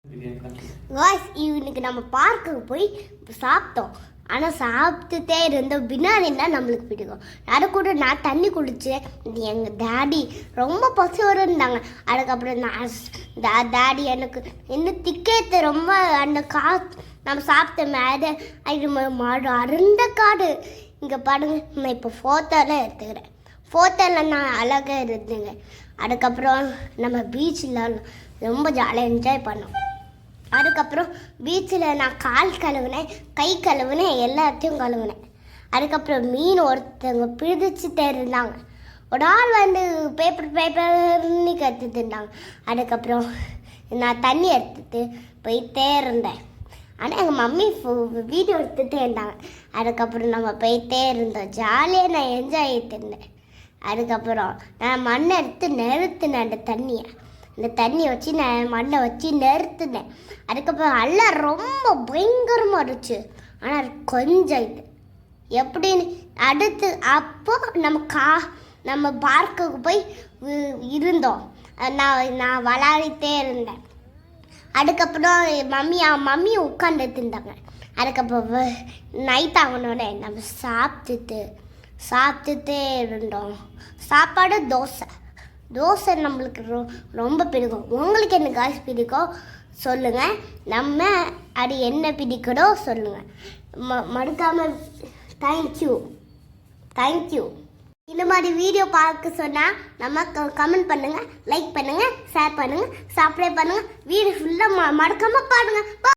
Guys இவனுக்கு நம்ம பார்க்குக்கு போய் சாப்பிட்டோம். ஆனால் சாப்பிட்டுட்டே இருந்தோம். பிரியாணின்னா நம்மளுக்கு பிடிக்கும். அது கூட நான் தண்ணி குடித்தேன். எங்கள் டேடி ரொம்ப பசியோடு இருந்தாங்க. அதுக்கப்புறம் நான் டேடி எனக்கு இன்னும் திக்கேத்து ரொம்ப அந்த நம்ம சாப்பிட்ட மேலே அது மாடு அருந்த காடு. இங்கே பாருங்க, நான் இப்போ ஃபோட்டோலாம் எடுத்துக்கிறேன். ஃபோட்டோவில் நான் அழகாக இருந்தேங்க. அதுக்கப்புறம் நம்ம பீச்சில் ரொம்ப ஜாலியாக என்ஜாய் பண்ணோம். அதுக்கப்புறம் பீச்சில் நான் கால் கழுவுனேன், கை கழுவுனேன், எல்லாத்தையும் கழுவுனேன். அதுக்கப்புறம் மீன் ஒருத்தவங்க பிடிச்சிட்டே இருந்தாங்க. ஒரு ஆள் வந்து பேப்பர்னு கற்றுட்டு இருந்தாங்க. அதுக்கப்புறம் நான் தண்ணி எடுத்துட்டு போயிட்டே இருந்தேன். ஆனால் எங்கள் மம்மி வீடியோ எடுத்துகிட்டே இருந்தாங்க. அதுக்கப்புறம் நம்ம போயிட்டே இருந்தோம். ஜாலியாக நான் என்ஜாய் ஆகிட்டு இருந்தேன். அதுக்கப்புறம் நான் மண்ணை எடுத்து நிறுத்தினேன். அந்த தண்ணியை வச்சு நான் மண்ணை வச்சு நிறுத்தினேன். அதுக்கப்புறம் எல்லாம் ரொம்ப பயங்கரமாக இருந்துச்சு. ஆனால் கொஞ்சம் இது எப்படின்னு அடுத்து அப்போ நம்ம பார்க்குக்கு போய் இருந்தோம். நான் விளையாடிட்டே இருந்தேன். அதுக்கப்புறம் மம்மி உட்காந்துட்டு இருந்தாங்க. அதுக்கப்புறம் நைட் ஆகணுன்னே நம்ம சாப்பிட்டுட்டே இருந்தோம். சாப்பாடு தோசை நம்மளுக்கு ரொம்ப பிடிக்கும். உங்களுக்கு என்ன காய்ஸ் பிடிக்கும் சொல்லுங்கள். நம்ம அது என்ன பிடிக்கிறோ சொல்லுங்கள். மறக்காமல் தேங்க்யூ. இந்த மாதிரி வீடியோ பார்க்க சொன்னால் நம்ம கமெண்ட் பண்ணுங்கள், லைக் பண்ணுங்கள், ஷேர் பண்ணுங்கள், சப்ஸ்கிரைப் பண்ணுங்கள். வீடியோ ஃபுல்லாக மறக்காமல் பாருங்கள்.